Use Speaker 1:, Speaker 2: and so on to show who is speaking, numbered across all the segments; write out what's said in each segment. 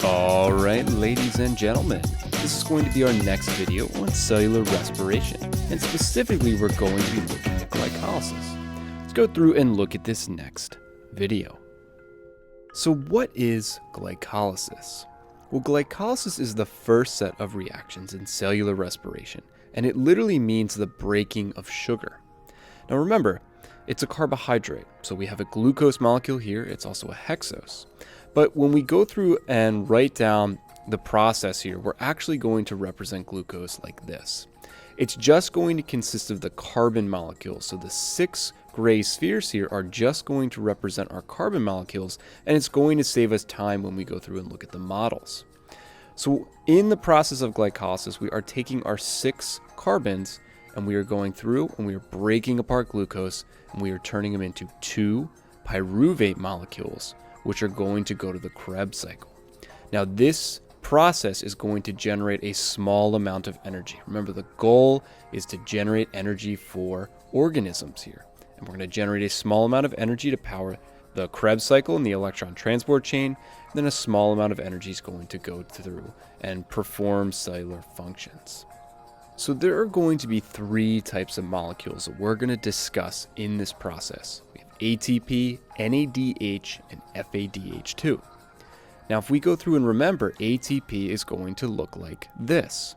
Speaker 1: Alright, ladies and gentlemen, this is going to be our next video on cellular respiration, and specifically we're going to be looking at glycolysis. Let's go through and look at this next video. So what is glycolysis? Well, glycolysis is the first set of reactions in cellular respiration, and it literally means the breaking of sugar. Now remember, it's a carbohydrate, so we have a glucose molecule here, it's also a hexose. But when we go through and write down the process here, we're actually going to represent glucose like this. It's just going to consist of the carbon molecules. So the 6 gray spheres here are just going to represent our carbon molecules, and it's going to save us time when we go through and look at the models. So in the process of glycolysis, we are taking our 6 carbons and we are going through and we are breaking apart glucose and we are turning them into 2 pyruvate molecules, which are going to go to the Krebs cycle. Now this process is going to generate a small amount of energy. Remember, the goal is to generate energy for organisms here. And we're going to generate a small amount of energy to power the Krebs cycle and the electron transport chain. And then a small amount of energy is going to go through and perform cellular functions. So there are going to be 3 types of molecules that we're going to discuss in this process. We have ATP, NADH, and FADH2. Now if we go through and remember, ATP is going to look like this.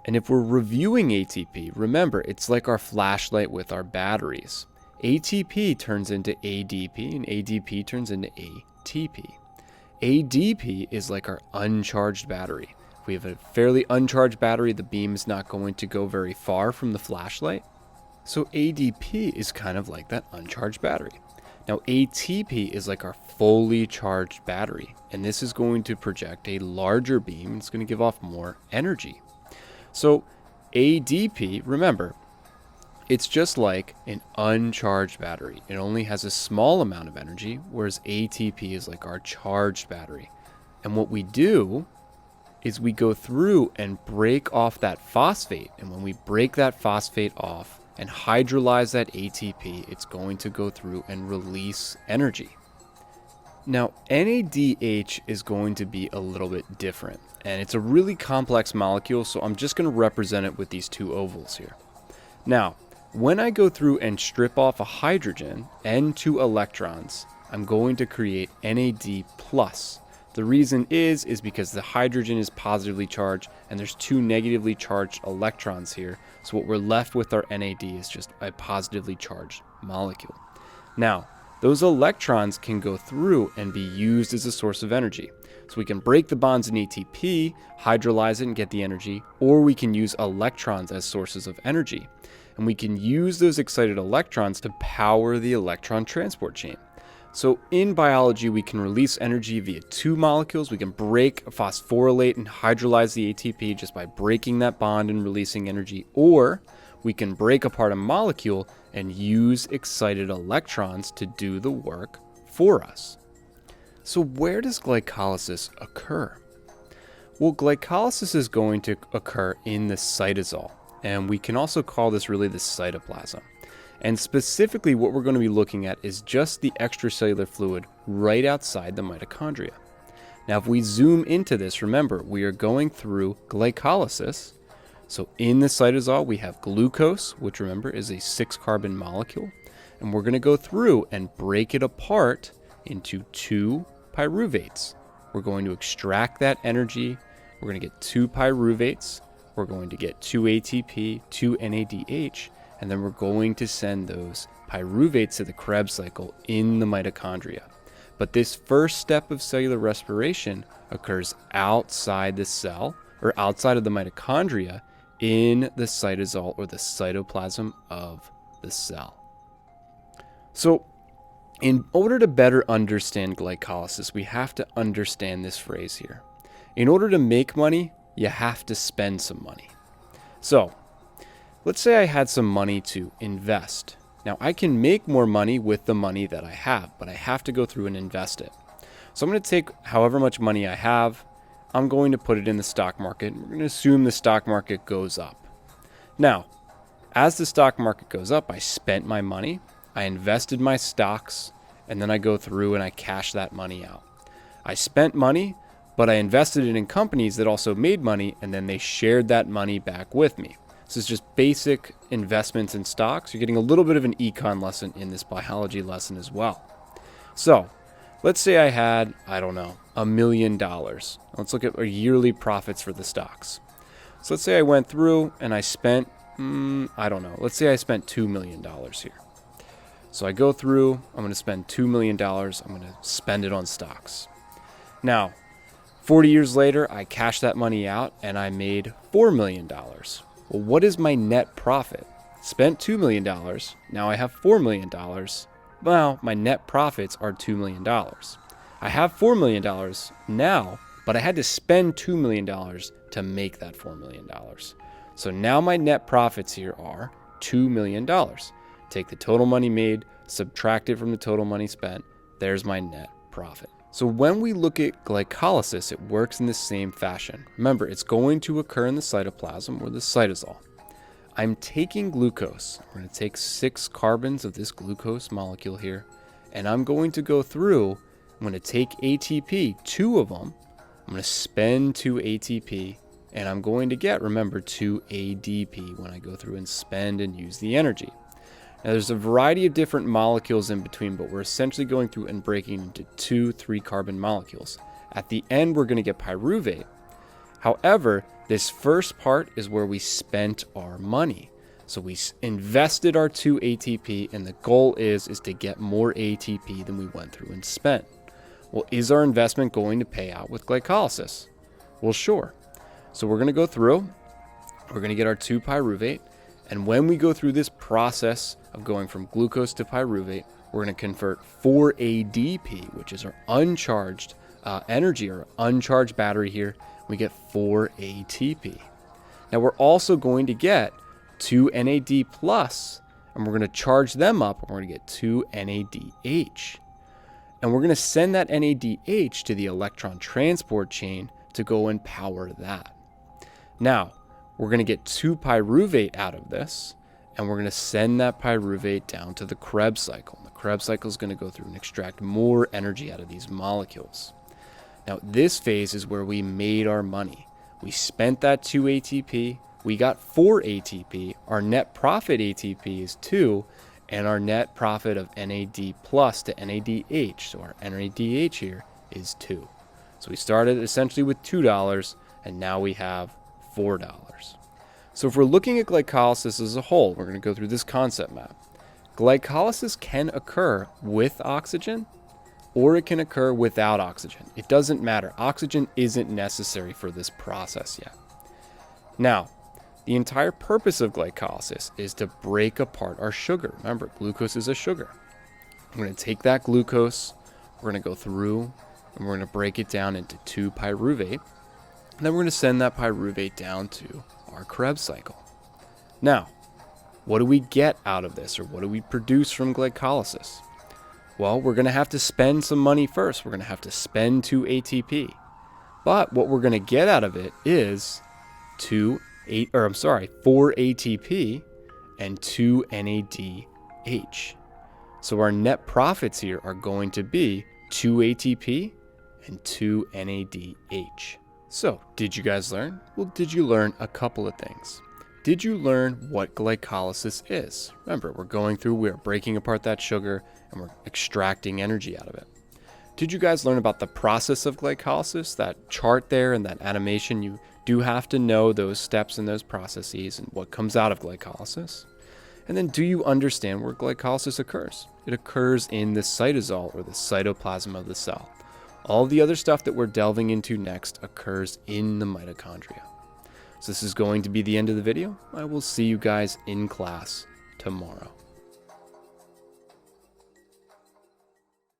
Speaker 1: And if we're reviewing ATP, remember, it's like our flashlight with our batteries. ATP turns into ADP, and ADP turns into ATP. ADP is like our uncharged battery. If we have a fairly uncharged battery, the beam is not going to go very far from the flashlight. So ADP is kind of like that uncharged battery. Now ATP is like our fully charged battery, and this is going to project a larger beam. It's going to give off more energy. So ADP, remember, it's just like an uncharged battery. It only has a small amount of energy, whereas ATP is like our charged battery. And what we do is we go through and break off that phosphate. And when we break that phosphate off and hydrolyze that ATP, it's going to go through and release energy. Now, NADH is going to be a little bit different, and it's a really complex molecule, so I'm just going to represent it with these 2 ovals here. Now, when I go through and strip off a hydrogen and 2 electrons, I'm going to create NAD+. The reason is because the hydrogen is positively charged and there's 2 negatively charged electrons here. So what we're left with our NAD is just a positively charged molecule. Now, those electrons can go through and be used as a source of energy. So we can break the bonds in ATP, hydrolyze it and get the energy, or we can use electrons as sources of energy. And we can use those excited electrons to power the electron transport chain. So in biology, we can release energy via 2 molecules. We can break a phosphorylate and hydrolyze the ATP just by breaking that bond and releasing energy. Or we can break apart a molecule and use excited electrons to do the work for us. So where does glycolysis occur? Well, glycolysis is going to occur in the cytosol. And we can also call this really the cytoplasm. And specifically what we're going to be looking at is just the extracellular fluid right outside the mitochondria. Now if we zoom into this, remember we are going through glycolysis. So in the cytosol we have glucose, which remember is a 6-carbon molecule. And we're going to go through and break it apart into 2 pyruvates. We're going to extract that energy. We're going to get 2 pyruvates. We're going to get 2 ATP, 2 NADH. And then we're going to send those pyruvates to the Krebs cycle in the mitochondria. But this first step of cellular respiration occurs outside the cell, or outside of the mitochondria, in the cytosol or the cytoplasm of the cell. So in order to better understand glycolysis, we have to understand this phrase here. In order to make money, you have to spend some money. So let's say I had some money to invest. Now I can make more money with the money that I have, but I have to go through and invest it. So I'm going to take however much money I have, I'm going to put it in the stock market. We're going to assume the stock market goes up. Now, as the stock market goes up, I spent my money, I invested my stocks, and then I go through and I cash that money out. I spent money, but I invested it in companies that also made money, and then they shared that money back with me. This is just basic investments in stocks. You're getting a little bit of an econ lesson in this biology lesson as well. So let's say I had, I don't know, $1 million. Let's look at our yearly profits for the stocks. So let's say I went through and I spent, I don't know, let's say I spent $2 million here. So I go through, I'm going to spend $2 million. I'm going to spend it on stocks. Now, 40 years later, I cashed that money out and I made $4 million. Well, what is my net profit? Spent $2 million. Now I have $4 million. Well, my net profits are $2 million. I have $4 million now, but I had to spend $2 million to make that $4 million. So now my net profits here are $2 million. Take the total money made, subtract it from the total money spent. There's my net profit. So when we look at glycolysis, it works in the same fashion. Remember, it's going to occur in the cytoplasm or the cytosol. I'm taking glucose. We're going to take 6 carbons of this glucose molecule here, and I'm going to go through. I'm going to take ATP, 2 of them. I'm going to spend 2 ATP, and I'm going to get, remember, 2 ADP when I go through and spend and use the energy. Now, there's a variety of different molecules in between, but we're essentially going through and breaking into 2 3-carbon molecules. At the end, we're going to get pyruvate. However, this first part is where we spent our money. So we invested our 2 ATP, and the goal is to get more ATP than we went through and spent. Well, is our investment going to pay out with glycolysis? Well, sure. So we're going to go through, we're going to get our 2 pyruvate, and when we go through this process of going from glucose to pyruvate, we're going to convert 4 ADP, which is our uncharged energy or uncharged battery here. We get 4 ATP. Now we're also going to get 2 NAD plus, and we're going to charge them up, and we're going to get 2 NADH. And we're going to send that NADH to the electron transport chain to go and power that. Now, we're going to get 2 pyruvate out of this, and we're going to send that pyruvate down to the Krebs cycle. And the Krebs cycle is going to go through and extract more energy out of these molecules. Now, this phase is where we made our money. We spent that 2 ATP, we got 4 ATP, our net profit ATP is 2, and our net profit of NAD plus to NADH, so our NADH here is 2. So we started essentially with $2, and now we have $4. So if we're looking at glycolysis as a whole, we're going to go through this concept map. Glycolysis can occur with oxygen, or it can occur without oxygen. It doesn't matter. Oxygen isn't necessary for this process yet. Now, the entire purpose of glycolysis is to break apart our sugar. Remember, glucose is a sugar. We're going to take that glucose, we're going to go through, and we're going to break it down into 2 pyruvate. And then we're going to send that pyruvate down to our Krebs cycle. Now, what do we get out of this, or what do we produce from glycolysis? Well, we're going to have to spend some money first. We're going to have to spend 2 ATP. But what we're going to get out of it is 4 ATP and 2 NADH. So our net profits here are going to be 2 ATP and 2 NADH. So, did you guys learn? Well, did you learn a couple of things? Did you learn what glycolysis is? Remember, we're breaking apart that sugar and we're extracting energy out of it. Did you guys learn about the process of glycolysis? That chart there and that animation, you do have to know those steps and those processes and what comes out of glycolysis. And then do you understand where glycolysis occurs? It occurs in the cytosol or the cytoplasm of the cell. All the other stuff that we're delving into next occurs in the mitochondria. So this is going to be the end of the video. I will see you guys in class tomorrow.